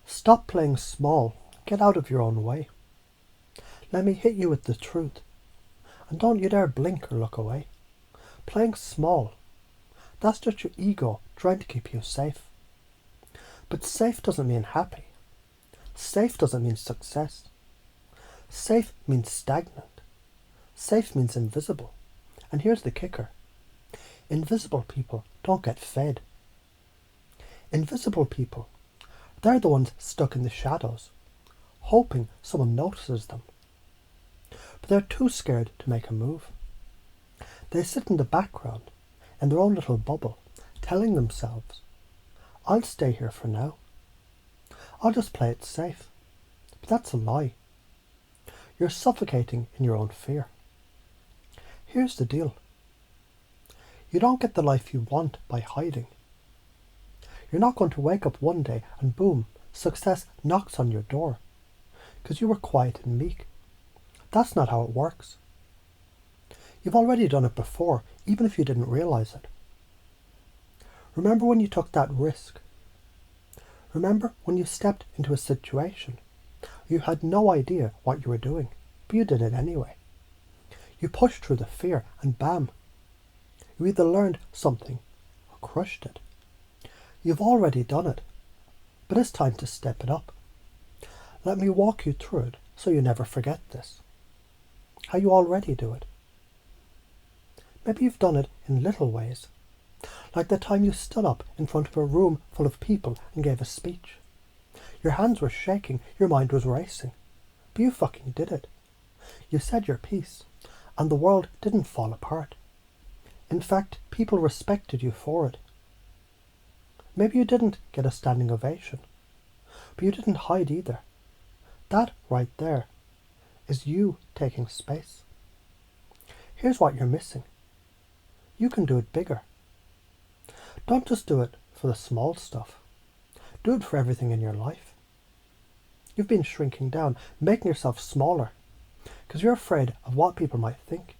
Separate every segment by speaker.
Speaker 1: Stop playing small. Get out of your own way. Let me hit you with the truth. And don't you dare blink or look away. Playing small. That's just your ego trying to keep you safe. But safe doesn't mean happy. Safe doesn't mean success. Safe means stagnant. Safe means invisible. And here's the kicker. Invisible people don't get fed. Invisible people, they're the ones stuck in the shadows, hoping someone notices them. But they're too scared to make a move. They sit in the background, in their own little bubble, telling themselves, I'll stay here for now. I'll just play it safe. But that's a lie. You're suffocating in your own fear. Here's the deal. You don't get the life you want by hiding. You're not going to wake up one day and boom, success knocks on your door because you were quiet and meek. That's not how it works. You've already done it before, even if you didn't realize it. Remember when you took that risk? Remember when you stepped into a situation? You had no idea what you were doing, but you did it anyway. You pushed through the fear and bam, you either learned something or crushed it. You've already done it, but it's time to step it up. Let me walk you through it so you never forget this. How you already do it. Maybe you've done it in little ways, like the time you stood up in front of a room full of people and gave a speech. Your hands were shaking, your mind was racing, but you fucking did it. You said your piece, and the world didn't fall apart. In fact, people respected you for it. Maybe you didn't get a standing ovation, but you didn't hide either. That right there is you taking space. Here's what you're missing. You can do it bigger. Don't just do it for the small stuff. Do it for everything in your life. You've been shrinking down, making yourself smaller, because you're afraid of what people might think.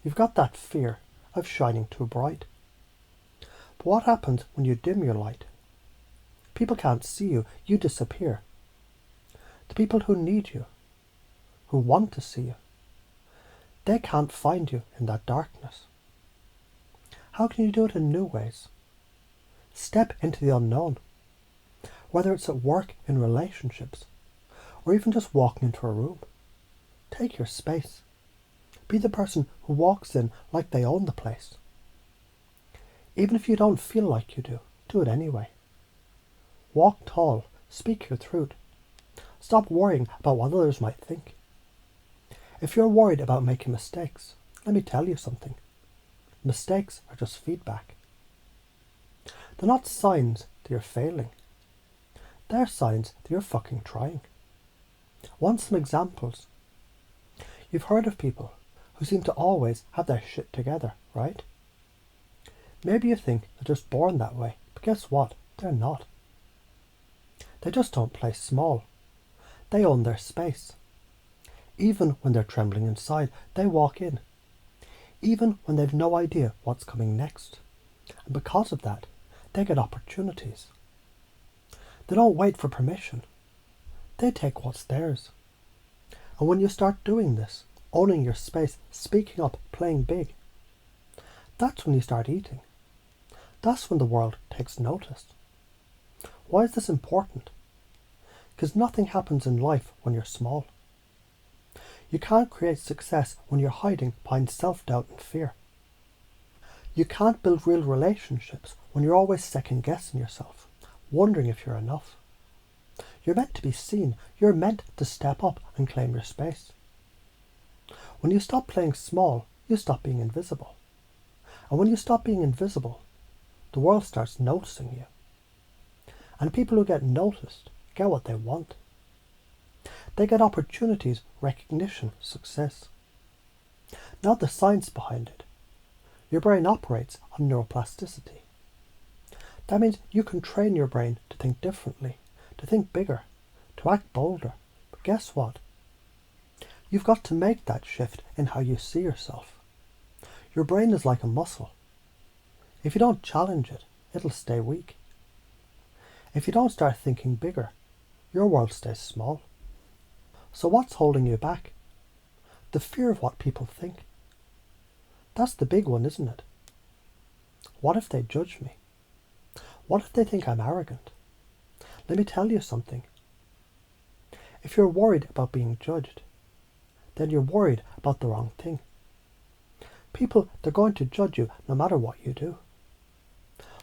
Speaker 1: You've got that fear of shining too bright. But what happens when you dim your light? People can't see you, you disappear. The people who need you, who want to see you, they can't find you in that darkness. How can you do it in new ways? Step into the unknown, whether it's at work, in relationships, or even just walking into a room. Take your space. Be the person who walks in like they own the place. Even if you don't feel like you do it anyway. Walk tall, speak your truth. Stop worrying about what others might think. If you're worried about making mistakes, let me tell you something. Mistakes are just feedback. They're not signs that you're failing. They're signs that you're fucking trying. Want some examples? You've heard of people who seem to always have their shit together, right? Maybe you think they're just born that way, but guess what? They're not. They just don't play small. They own their space. Even when they're trembling inside, they walk in. Even when they've no idea what's coming next. And because of that, they get opportunities. They don't wait for permission. They take what's theirs. And when you start doing this, owning your space, speaking up, playing big, that's when you start eating. That's when the world takes notice. Why is this important? Because nothing happens in life when you're small. You can't create success when you're hiding behind self-doubt and fear. You can't build real relationships when you're always second-guessing yourself, wondering if you're enough. You're meant to be seen. You're meant to step up and claim your space. When you stop playing small, you stop being invisible. And when you stop being invisible, the world starts noticing you. And people who get noticed get what they want. They get opportunities, recognition, success. Not the science behind it. Your brain operates on neuroplasticity. That means you can train your brain to think differently, to think bigger, to act bolder. But guess what? You've got to make that shift in how you see yourself. Your brain is like a muscle. If you don't challenge it, it'll stay weak. If you don't start thinking bigger, your world stays small. So what's holding you back? The fear of what people think. That's the big one, isn't it? What if they judge me? What if they think I'm arrogant? Let me tell you something. If you're worried about being judged, then you're worried about the wrong thing. People, they're going to judge you no matter what you do.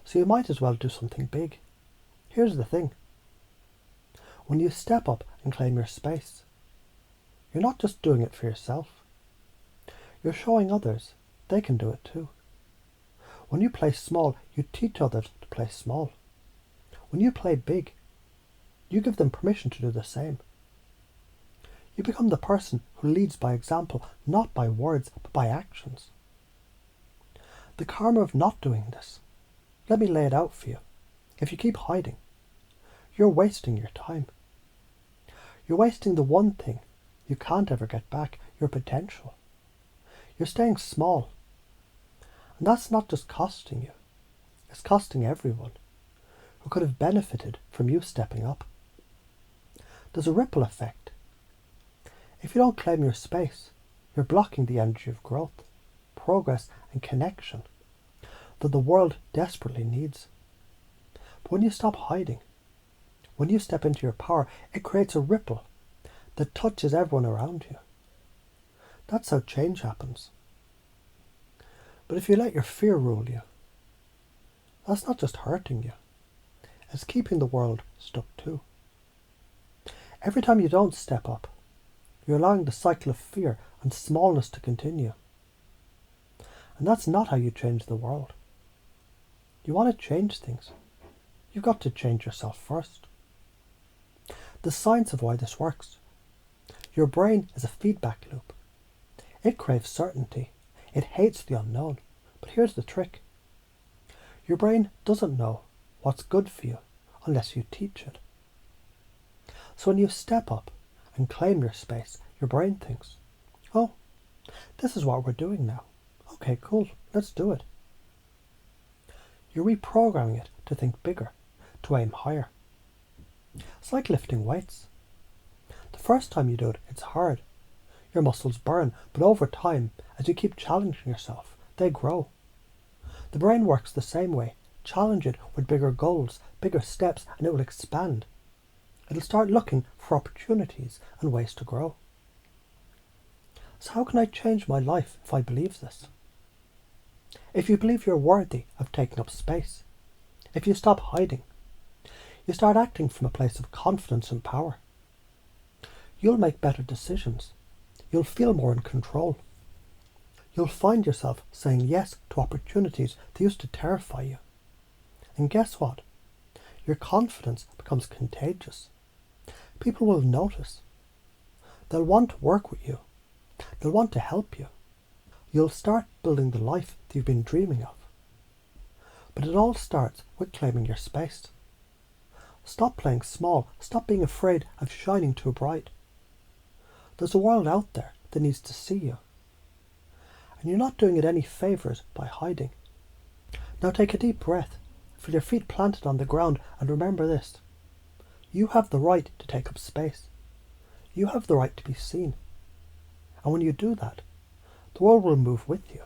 Speaker 1: So you might as well do something big. Here's the thing. When you step up and claim your space, you're not just doing it for yourself. You're showing others they can do it too. When you play small, you teach others to play small. When you play big, you give them permission to do the same. You become the person who leads by example, not by words, but by actions. The karma of not doing this, let me lay it out for you. If you keep hiding, you're wasting your time. You're wasting the one thing you can't ever get back, your potential. You're staying small. And that's not just costing you, it's costing everyone who could have benefited from you stepping up. There's a ripple effect. If you don't claim your space, you're blocking the energy of growth, progress and connection that the world desperately needs. But when you stop hiding, when you step into your power, it creates a ripple that touches everyone around you. That's how change happens. But if you let your fear rule you, that's not just hurting you, it's keeping the world stuck too. Every time you don't step up, you're allowing the cycle of fear and smallness to continue. And that's not how you change the world. You want to change things, you've got to change yourself first. The science of why this works. Your brain is a feedback loop. It craves certainty. It hates the unknown. But here's the trick. Your brain doesn't know what's good for you unless you teach it. So when you step up and claim your space, your brain thinks, oh, this is what we're doing now. Okay, cool, let's do it. You're reprogramming it to think bigger, to aim higher. It's like lifting weights. The first time you do it, it's hard. Your muscles burn, but over time, as you keep challenging yourself, they grow. The brain works the same way. Challenge it with bigger goals, bigger steps, and it will expand. It'll start looking for opportunities and ways to grow. So how can I change my life if I believe this? If you believe you're worthy of taking up space, if you stop hiding, you start acting from a place of confidence and power. You'll make better decisions. You'll feel more in control. You'll find yourself saying yes to opportunities that used to terrify you. And guess what? Your confidence becomes contagious. People will notice. They'll want to work with you. They'll want to help you. You'll start building the life that you've been dreaming of. But it all starts with claiming your space. Stop playing small. Stop being afraid of shining too bright. There's a world out there that needs to see you. And you're not doing it any favours by hiding. Now take a deep breath. Feel your feet planted on the ground and remember this. You have the right to take up space. You have the right to be seen. And when you do that, the world will move with you.